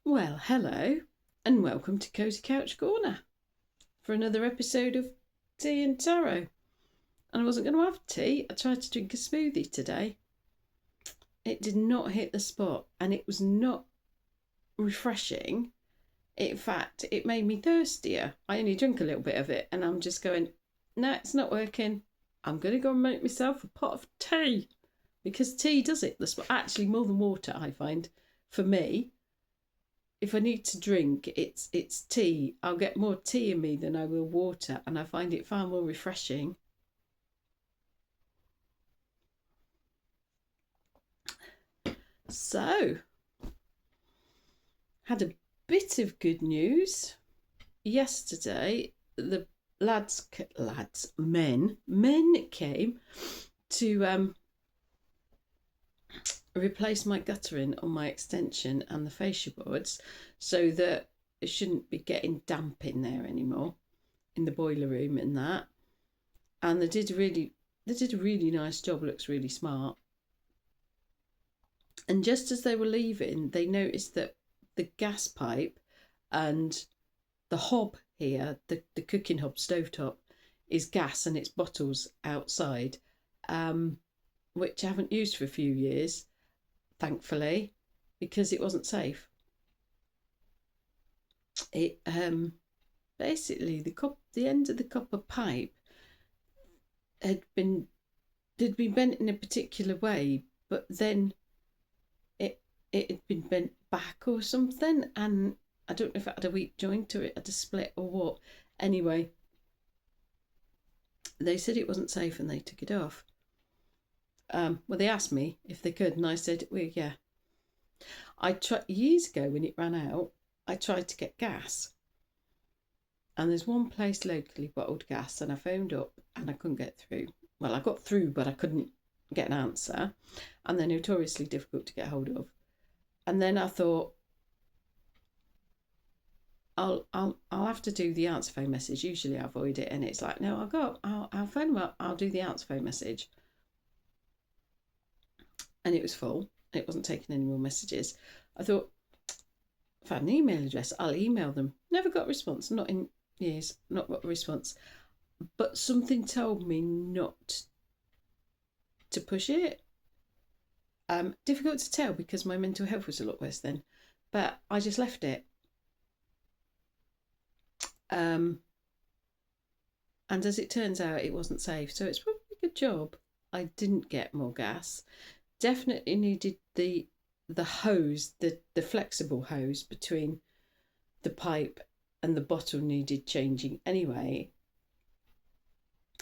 Well, hello, and welcome to Cozy Couch Corner for another episode of Tea and Taro. And I wasn't going to have tea, I tried to drink a smoothie today. It did not hit the spot, and it was not refreshing. In fact, it made me thirstier. I only drink a little bit of it, and I'm just going, no, it's not working. I'm going to go and make myself a pot of tea, because tea does it. Actually, more than water, I find, for me. If I need to drink, it's tea. I'll get more tea in me than I will water, and I find it far more refreshing. So, had a bit of good news yesterday. The men came to replace my guttering on my extension and the fascia boards so that it shouldn't be getting damp in there anymore in the boiler room and that. And they did a really nice job. Looks really smart. And just as they were leaving, they noticed that the gas pipe and the hob here, the cooking hob stovetop, is gas and it's bottles outside, which I haven't used for a few years, thankfully, because it wasn't safe. It basically the end of the copper pipe had been bent in a particular way, but then it had been bent back or something, and I don't know if it had a weak joint or it had a split or what. Anyway, they said it wasn't safe and they took it off. Well, they asked me if they could, and I said, well, yeah. I tried years ago when it ran out. I tried to get gas, and there's one place locally bottled gas, and I phoned up and I couldn't get through. Well, I got through, but I couldn't get an answer, and they're notoriously difficult to get hold of. And then I thought, I'll have to do the answer phone message. Usually I avoid it, and it's like, no, I'll phone them up. I'll do the answer phone message. And it was full. It wasn't taking any more messages. I thought, if I had an email address, I'll email them. Never got a response. Not in years. Not got a response. But something told me not to push it. Difficult to tell because my mental health was a lot worse then. But I just left it. And as it turns out, it wasn't safe. So it's probably a good job I didn't get more gas. Definitely needed the hose, the flexible hose between the pipe and the bottle needed changing anyway.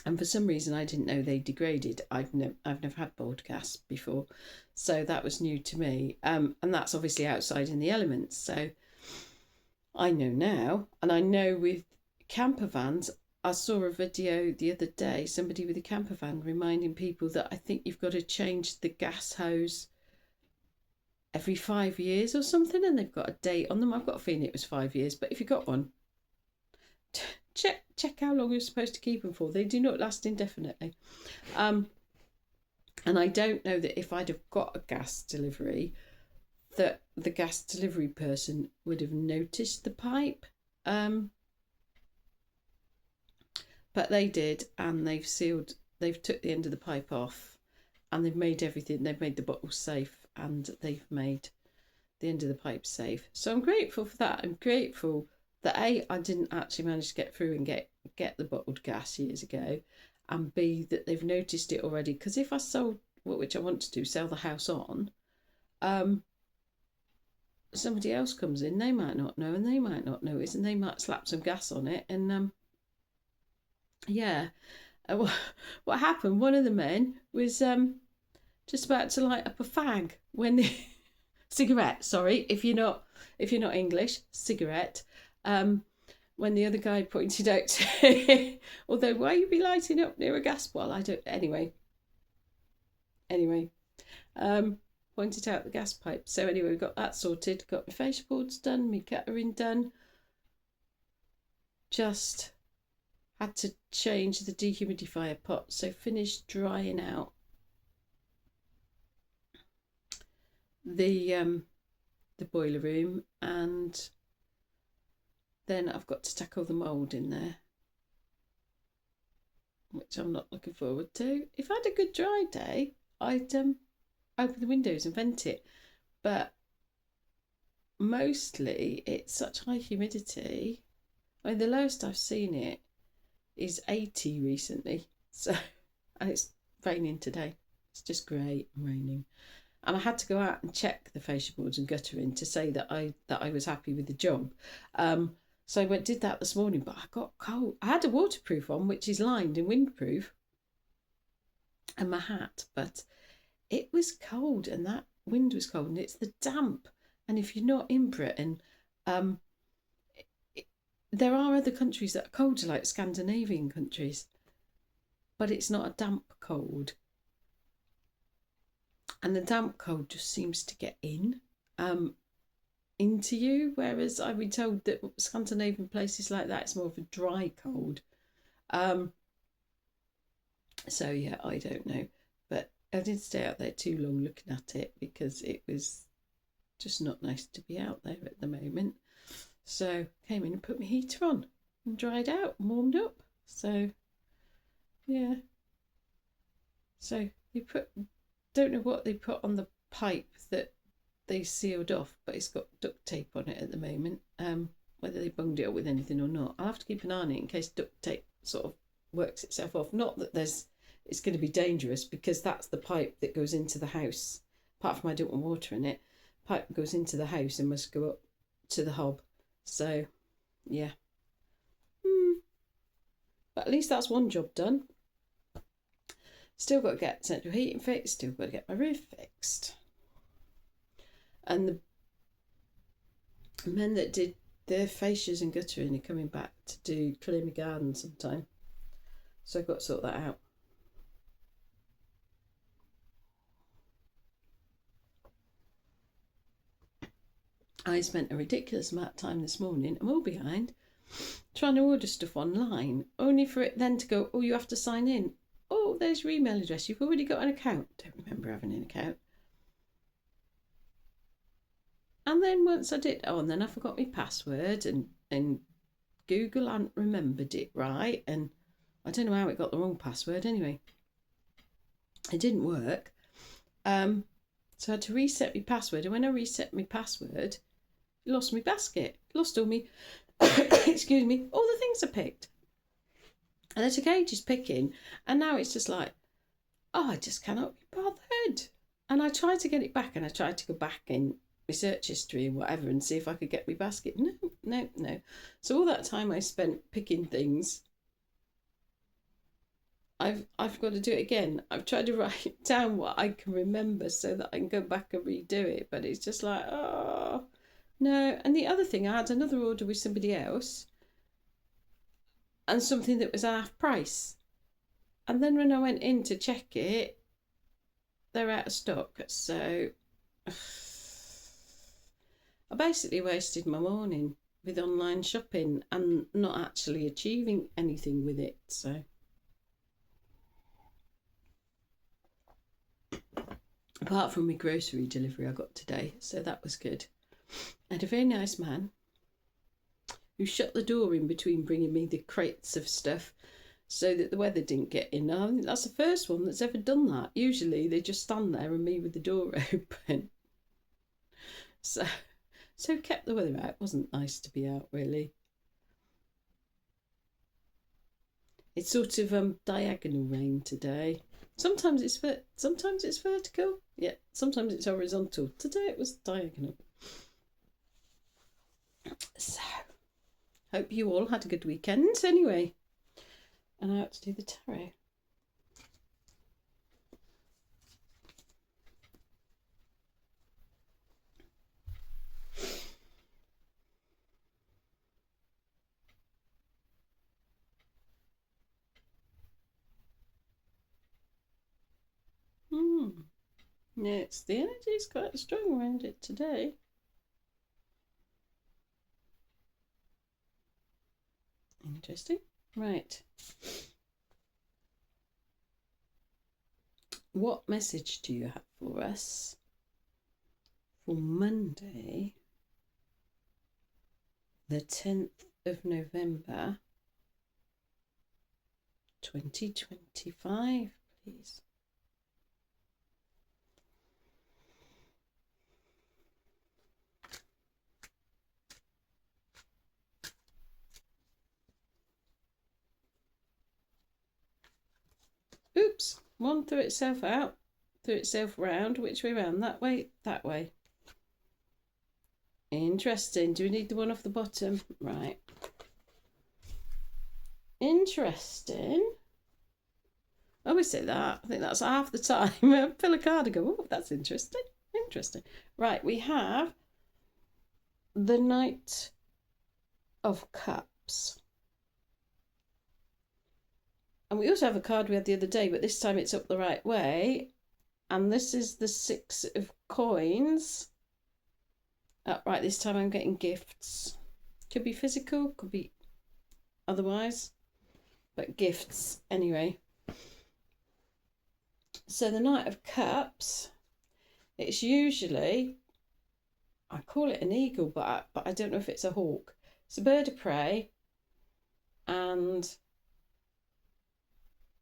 And for some reason I didn't know they degraded. I've never had boiled gas before, so that was new to me. And that's obviously outside in the elements. So I know now, and I know with camper vans. I saw a video the other day, somebody with a camper van reminding people that I think you've got to change the gas hose every 5 years or something, and they've got a date on them. I've got a feeling it was 5 years, but if you got one, check how long you're supposed to keep them for. They do not last indefinitely. And I don't know that if I'd have got a gas delivery, that the gas delivery person would have noticed the pipe. But they did, and they've took the end of the pipe off, and they've made everything. They've made the bottles safe, and they've made the end of the pipe safe. So I'm grateful for that. I'm grateful that A, I didn't actually manage to get through and get the bottled gas years ago, and B, that they've noticed it already. Because if I sold, which I want to do, sell the house on, somebody else comes in, they might not know, and they might not notice, and they might slap some gas on it, and yeah. What happened? One of the men was just about to light up a fag when the cigarette. Sorry, if you're not English, cigarette. When the other guy pointed out, although why you be lighting up near a gas bottle? I don't. Anyway, pointed out the gas pipe. So anyway, we got that sorted. Got my fascia boards done, my guttering done. Just had to change the dehumidifier pot, so finished drying out the the boiler room, and then I've got to tackle the mould in there, which I'm not looking forward to. If I had a good dry day, I'd open the windows and vent it, but mostly it's such high humidity. I mean, the lowest I've seen it is 80 recently, so, and it's raining today. It's just grey and raining. And I had to go out and check the fascia boards and guttering to say that I was happy with the job. So I did that this morning, but I got cold. I had a waterproof on, which is lined and windproof, and my hat, but it was cold, and that wind was cold, and it's the damp. And if you're not in Britain, there are other countries that are colder, like Scandinavian countries, but it's not a damp cold. And the damp cold just seems to get into you, whereas I've been told that Scandinavian places like that, it's more of a dry cold. So yeah, I don't know, but I didn't stay out there too long looking at it because it was just not nice to be out there at the moment. So came in and put my heater on and dried out and warmed up. So yeah, so they don't know what they put on the pipe that they sealed off, but it's got duct tape on it at the moment. Whether they bunged it up with anything or not, I'll have to keep an eye on it in case duct tape sort of works itself off. Not that it's going to be dangerous, because that's the pipe that goes into the house. Apart from I don't want water in it, pipe goes into the house and must go up to the hob. So yeah, but at least that's one job done. Still got to get central heating fixed, still got to get my roof fixed. And the men that did the fascias and guttering are coming back to clear my garden sometime, so I've got to sort that out. I spent a ridiculous amount of time this morning, I'm all behind, trying to order stuff online, only for it then to go, oh, you have to sign in. Oh, there's your email address, you've already got an account. Don't remember having an account. And then once I did, and then I forgot my password, and Google hadn't remembered it right, and I don't know how it got the wrong password anyway. It didn't work. So I had to reset my password, and when I reset my password, I lost my basket, lost all me, excuse me, all the things I picked. And I took ages picking, and now it's just like, oh, I just cannot be bothered. And I tried to get it back, and I tried to go back in my search history and whatever and see if I could get my basket. No. So all that time I spent picking things, I've got to do it again. I've tried to write down what I can remember so that I can go back and redo it, but it's just like, oh no. And the other thing, I had another order with somebody else and something that was half price, and then when I went in to check it, they're out of stock. So I basically wasted my morning with online shopping and not actually achieving anything with it. So apart from my grocery delivery I got today, so that was good. I had a very nice man who shut the door in between bringing me the crates of stuff so that the weather didn't get in. I think that's the first one that's ever done that. Usually they just stand there and me with the door open. So kept the weather out. It wasn't nice to be out, really. It's sort of diagonal rain today. Sometimes it's vertical. Yeah, sometimes it's horizontal. Today it was diagonal. So, hope you all had a good weekend anyway. And I had to do the tarot. Yes, the energy is quite strong around it today. Interesting. Right. What message do you have for us for Monday, the 10th of November, 2025, please. Oops, one threw itself out, threw itself round. Which way round? That way, that way. Interesting. Do we need the one off the bottom? Right. Interesting. I always say that. I think that's half the time. I pull a card and go, oh, that's interesting. Interesting. Right, we have the Knight of Cups. And we also have a card we had the other day, but this time it's up the right way. And this is the 6 of Coins. Right, this time I'm getting gifts. Could be physical, could be otherwise. But gifts, anyway. So the Knight of Cups, it's usually, I call it an eagle, but I don't know if it's a hawk. It's a bird of prey. And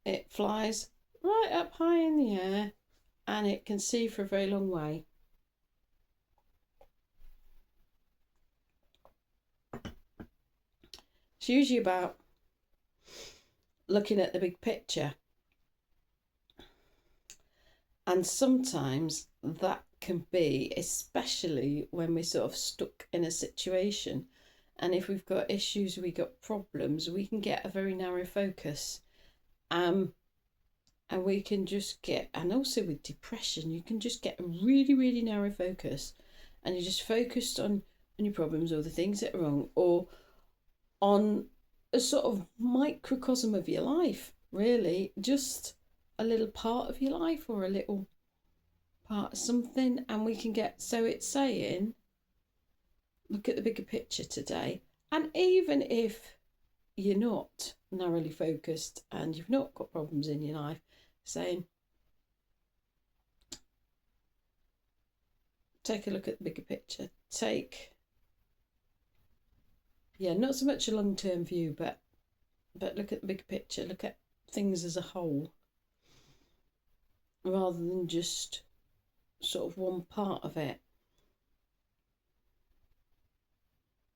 it flies right up high in the air and it can see for a very long way. It's usually about looking at the big picture. And sometimes that can be, especially when we're sort of stuck in a situation. And if we've got issues, we've got problems, we can get a very narrow focus. And we can just get, and also with depression, you can just get a really, really narrow focus. And you're just focused on your problems or the things that are wrong, or on a sort of microcosm of your life, really. Just a little part of your life or a little part of something. And we can get, so it's saying, look at the bigger picture today. And even if you're not narrowly focused and you've not got problems in your life, saying, take a look at the bigger picture. Not so much a long-term view, but look at the bigger picture. Look at things as a whole, rather than just sort of one part of it.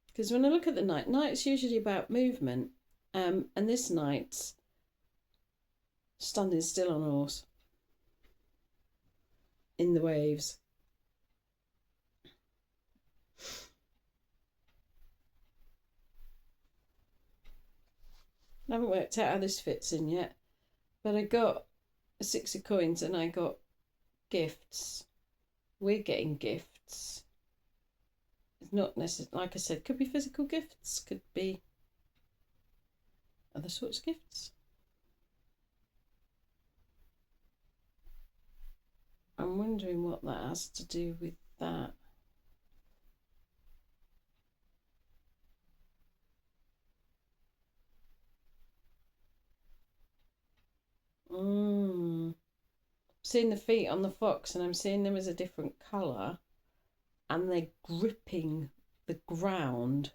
Because when I look at the night's usually about movement, and this night's standing still on a horse in the waves. I haven't worked out how this fits in yet, but I got a 6 of Coins and I got gifts. We're getting gifts. It's not necessarily, like I said, could be physical gifts, could be other sorts of gifts. I'm wondering what that has to do with that. I'm seeing the feet on the fox and I'm seeing them as a different colour and they're gripping the ground.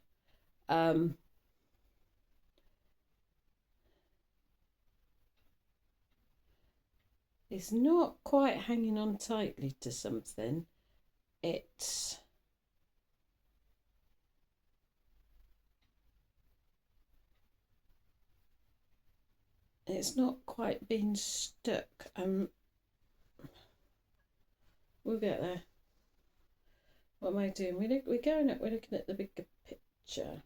It's not quite hanging on tightly to something. It's not quite being stuck. We'll get there. What am I doing? We're going up. We're looking at the bigger picture.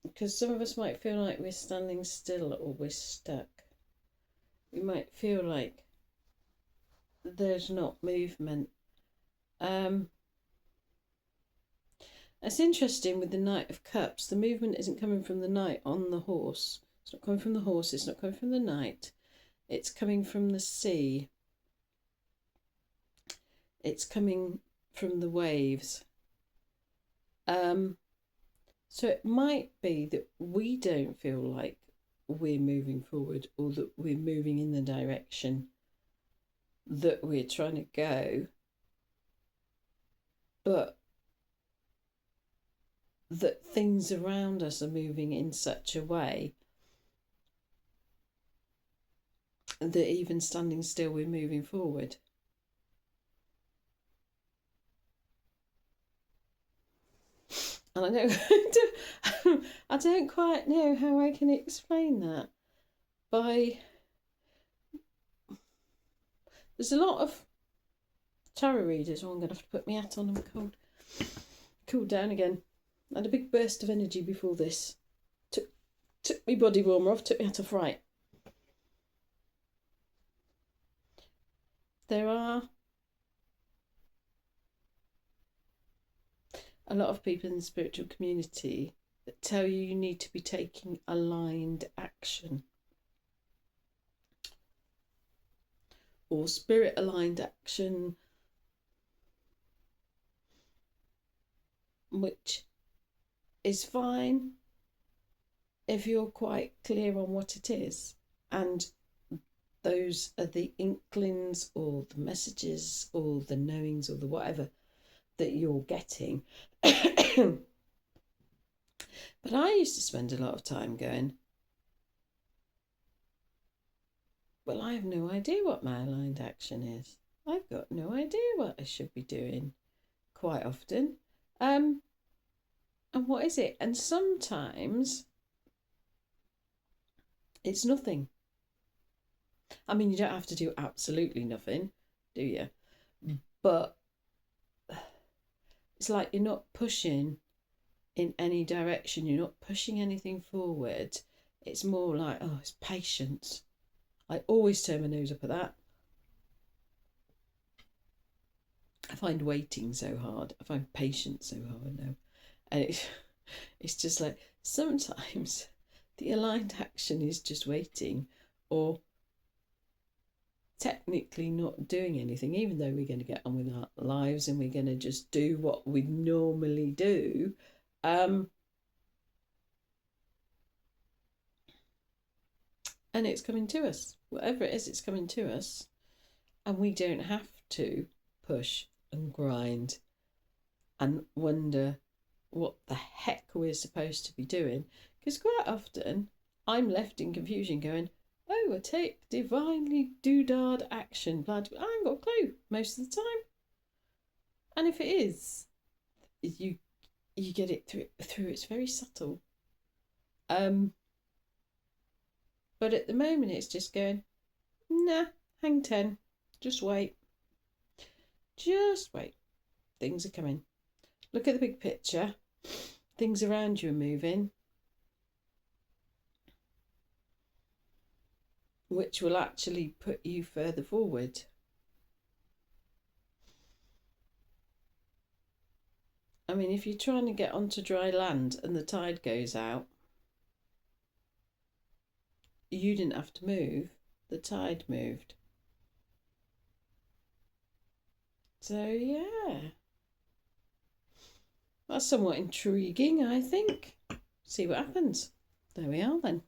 Because some of us might feel like we're standing still or we're stuck. We might feel like there's not movement. It's interesting with the Knight of Cups, the movement isn't coming from the knight on the horse. It's not coming from the horse, it's not coming from the knight. It's coming from the sea. It's coming from the waves. So it might be that we don't feel like we're moving forward or that we're moving in the direction that we're trying to go, but that things around us are moving in such a way that even standing still, we're moving forward. And I don't quite know how I can explain that. There's a lot of tarot readers. Oh, I'm going to have to put my hat on. I'm cooled down again. I had a big burst of energy before this. Took my body warmer off, took me hat off right. There are a lot of people in the spiritual community that tell you need to be taking aligned action or spirit aligned action, which is fine if you're quite clear on what it is, and those are the inklings or the messages or the knowings or the whatever that you're getting. But I used to spend a lot of time going, well, I have no idea what my aligned action is. I've got no idea what I should be doing quite often. And what is it? And sometimes it's nothing. I mean, you don't have to do absolutely nothing, do you? But it's like you're not pushing in any direction. You're not pushing anything forward. It's more like, oh, it's patience. I always turn my nose up at that. I find waiting so hard. I find patience so hard now. And it's just like sometimes the aligned action is just waiting or technically not doing anything, even though we're going to get on with our lives and we're going to just do what we normally do. And it's coming to us. Whatever it is, it's coming to us. And we don't have to push and grind and wonder what the heck we're supposed to be doing. Because quite often I'm left in confusion going, oh, I take divinely doodad action. Blah, blah. I ain't got a clue most of the time. And if it is, you get it through. It's very subtle. But at the moment it's just going, nah, hang 10. Just wait. Just wait. Things are coming. Look at the big picture. Things around you are moving, which will actually put you further forward. I mean, if you're trying to get onto dry land and the tide goes out, you didn't have to move, the tide moved. So, yeah. That's somewhat intriguing, I think. See what happens. There we are then.